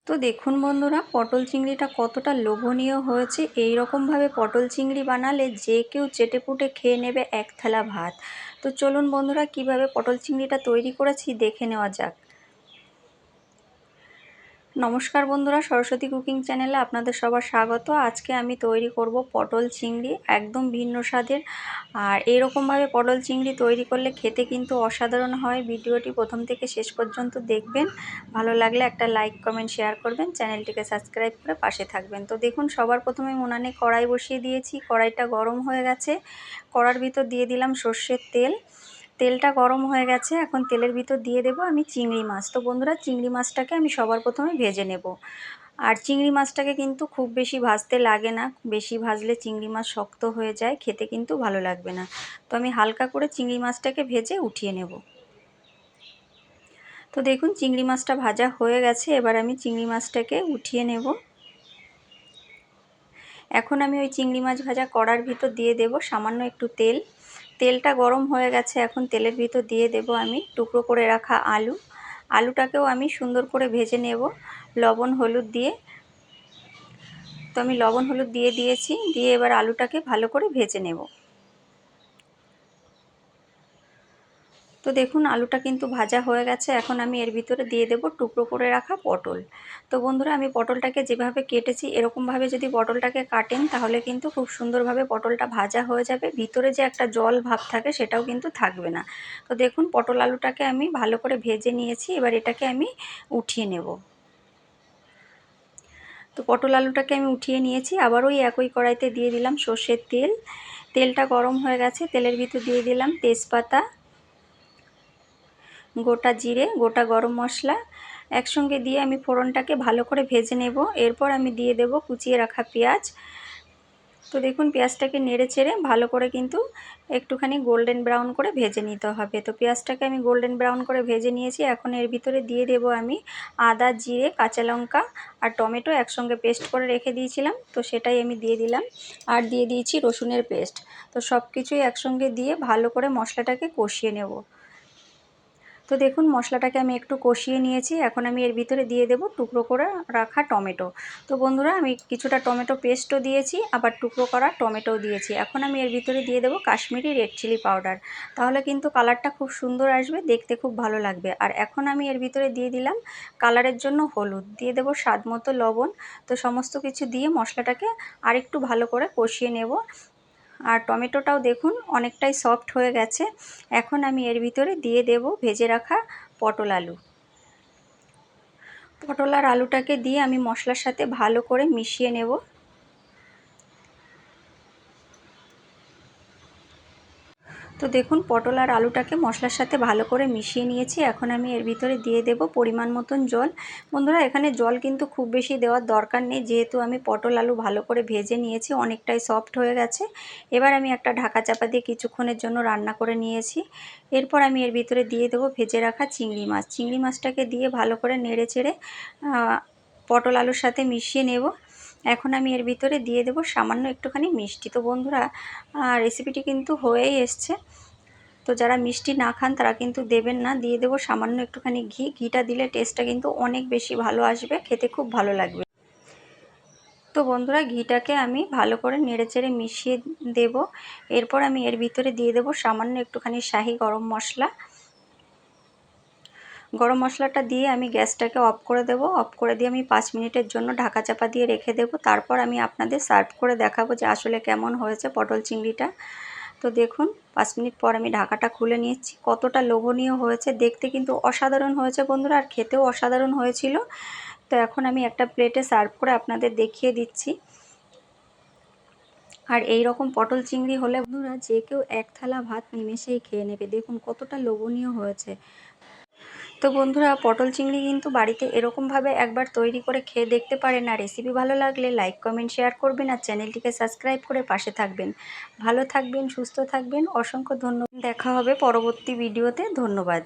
তো দেখুন বন্ধুরা, পটল চিংড়িটা কতটা লোভনীয় হয়েছে। এই রকমভাবে পটল চিংড়ি বানালে যে কেউ চেটেপুটে খেয়ে নেবে এক থালা ভাত। তো চলুন বন্ধুরা, কিভাবে পটল চিংড়িটা তৈরি করেছি দেখে নেওয়া যাক। নমস্কার বন্ধুরা, সরস্বতী কুকিং চ্যানেলে আপনাদের সবার স্বাগত। আজকে আমি তৈরি করব পটল চিংড়ি, একদম ভিন্ন স্বাদের। আর এরকমভাবে পটল চিংড়ি তৈরি করলে খেতে কিন্তু অসাধারণ হয়। ভিডিওটি প্রথম থেকে শেষ পর্যন্ত দেখবেন। ভালো লাগলে একটা লাইক কমেন্ট শেয়ার করবেন, চ্যানেলটিকে সাবস্ক্রাইব করে পাশে থাকবেন। তো দেখুন, সবার প্রথমে উনানে কড়াই বসিয়ে দিয়েছি। কড়াইটা গরম হয়ে গেছে। কড়ার ভিতর দিয়ে দিলাম সর্ষের তেল। তেলটা গরম হয়ে গেছে, এখন তেলের ভিতর দিয়ে দেব আমি চিংড়ি মাছ। তো বন্ধুরা, চিংড়ি মাছটাকে আমি সবার প্রথমে ভেজে নেব। আর চিংড়ি মাছটাকে কিন্তু খুব বেশি ভাজতে লাগে না, বেশি ভাজলে চিংড়ি মাছ শক্ত হয়ে যায়, খেতে কিন্তু ভালো লাগবে না। তো আমি হালকা করে চিংড়ি মাছটাকে ভেজে উঠিয়ে নেব। তো দেখুন, চিংড়ি মাছটা ভাজা হয়ে গেছে। এবার আমি চিংড়ি মাছটাকে উঠিয়ে নেব। এখন আমি ওই চিংড়ি মাছ ভাজা কড়ার ভিতর দিয়ে দেব সামান্য একটু তেল। তেলটা গরম হয়ে গেছে, এখন তেলের ভিতর দিয়ে দেব আমি টুকরো করে রাখা আলু। আলুটাকেও আমি সুন্দর করে ভেজে নেব লবণ হলুদ দিয়ে। তো আমি লবণ হলুদ দিয়ে দিয়েছি, দিয়ে এবার আলুটাকে ভালো করে ভেজে নেব। তো দেখুন, আলুটা কিন্তু ভাজা হয়ে গেছে। এখন আমি এর ভিতরে দিয়ে দেব টুকরো করে রাখা পটল। তো বন্ধুরা, আমি পটলটাকে যেভাবে কেটেছি এরকমভাবে যদি পটলটাকে কাটেন তাহলে কিন্তু খুব সুন্দরভাবে পটলটা ভাজা হয়ে যাবে। ভিতরে যে একটা জল ভাব থাকে সেটাও কিন্তু থাকবে না। তো দেখুন, পটল আলুটাকে আমি ভালো করে ভেজে নিয়েছি। এবার এটাকে আমি উঠিয়ে নেব। তো পটল আলুটাকে আমি উঠিয়ে নিয়েছি। আবার ওই একই কড়াইতে দিয়ে দিলাম সর্ষের তেল। তেলটা গরম হয়ে গেছে, তেলের ভিতর দিয়ে দিলাম তেজপাতা, গোটা জিরে, গোটা গরম মশলা একসঙ্গে দিয়ে আমি ফোড়নটাকে ভালো করে ভেজে নেব। এরপর আমি দিয়ে দেব কুচিয়ে রাখা পেঁয়াজ। তো দেখুন, পেঁয়াজটাকে নেড়ে চেড়ে ভালো করে কিন্তু একটুখানি গোল্ডেন ব্রাউন করে ভেজে নিতে হবে। তো পেঁয়াজটাকে আমি গোল্ডেন ব্রাউন করে ভেজে নিয়েছি। এখন এর ভিতরে দিয়ে দেব আমি আদা, জিরে, কাঁচা লঙ্কা আর টমেটো একসঙ্গে পেস্ট করে রেখে দিয়েছিলাম, তো সেটাই আমি দিয়ে দিলাম। আর দিয়ে দিয়েছি রসুনের পেস্ট। তো সব কিছুই একসঙ্গে দিয়ে ভালো করে মশলাটাকে কষিয়ে নেব। তো দেখুন, মশলাটাকে আমি একটু কষিয়ে নিয়েছি। এখন আমি এর ভিতরে দিয়ে দেব টুকরো করে রাখা টমেটো। তো বন্ধুরা, আমি কিছুটা টমেটো পেস্টও দিয়েছি, আবার টুকরো করা টমেটোও দিয়েছি। এখন আমি এর ভিতরে দিয়ে দেব কাশ্মীরি রেড চিলি পাউডার। তাহলে কিন্তু কালারটা খুব সুন্দর আসবে, দেখতে খুব ভালো লাগবে। আর এখন আমি এর ভিতরে দিয়ে দিলাম কালারের জন্য হলুদ, দিয়ে দেব স্বাদ মতো লবণ। তো সমস্ত কিছু দিয়ে মশলাটাকে আরেকটু ভালো করে কষিয়ে নেব। আর টমেটোটাও দেখুন অনেকটাই সফট হয়ে গেছে। এখন আমি এর ভিতরে দিয়ে দেব ভেজে রাখা পটল আলু। পটল আর আলুটাকে দিয়ে আমি মশলার সাথে ভালো করে মিশিয়ে নেব। তো দেখুন, পটল আর আলুটাকে মশলার সাথে ভালো করে মিশিয়ে নিয়েছি। এখন আমি এর ভিতরে দিয়ে দেব পরিমাণ মতন জল। বন্ধুরা, এখানে জল কিন্তু খুব বেশি দেওয়ার দরকার নেই, যেহেতু আমি পটল আলু ভালো করে ভেজে নিয়েছি, অনেকটাই সফট হয়ে গেছে। এবার আমি একটা ঢাকা চাপা দিয়ে কিছুক্ষণের জন্য রান্না করে নিয়েছি। এরপর আমি এর ভিতরে দিয়ে দেবো ভেজে রাখা চিংড়ি মাছ। চিংড়ি মাছটাকে দিয়ে ভালো করে নেড়ে চেড়ে পটল আলুর সাথে মিশিয়ে নেব। এখন আমি এর ভিতরে দিয়ে দেব সামান্য একটুখানি মিষ্টি। তো বন্ধুরা, রেসিপিটি কিন্তু হয়েই এসছে। তো যারা মিষ্টি না খান তারা কিন্তু দেবেন না। দিয়ে দেব সামান্য একটুখানি ঘি। ঘিটা দিলে টেস্টটা কিন্তু অনেক বেশি ভালো আসবে, খেতে খুব ভালো লাগবে। তো বন্ধুরা, ঘিটাকে আমি ভালো করে নেড়েচেড়ে মিশিয়ে দেব। এরপর আমি এর ভিতরে দিয়ে দেব সামান্য একটুখানি শাহি গরম মশলা। গরম মশলাটা দিয়ে আমি গ্যাসটাকে অফ করে দেব। অফ করে দিয়ে আমি 5 মিনিটের জন্য ঢাকা চাপা দিয়ে রেখে দেব। তারপর আমি আপনাদের সার্ভ করে দেখাবো যে আসলে কেমন হয়েছে পটল চিংড়িটা। তো দেখুন, 5 মিনিট পর আমি ঢাকাটা খুলে নিয়েছি। কতটা লোভনীয় হয়েছে, দেখতে কিন্তু অসাধারণ হয়েছে বন্ধুরা, আর খেতেও অসাধারণ হয়েছিল। তো এখন আমি একটা প্লেটে সার্ভ করে আপনাদের দেখিয়ে দিচ্ছি। আর এই রকম পটল চিংড়ি হলে বন্ধুরা যে কেউ এক থালা ভাত নিমেষেই খেয়ে নেবে। দেখুন কতটা লোভনীয় হয়েছে। তো বন্ধুরা, পটল চিংড়ি কিন্তু বাড়িতে এরকমভাবে একবার তৈরি করে খেয়ে দেখতে পারেন। আর রেসিপি ভালো লাগলে লাইক কমেন্ট শেয়ার করবেন, আর চ্যানেলটিকে সাবস্ক্রাইব করে পাশে থাকবেন। ভালো থাকবেন, সুস্থ থাকবেন। অসংখ্য ধন্যবাদ। দেখা হবে পরবর্তী ভিডিওতে। ধন্যবাদ।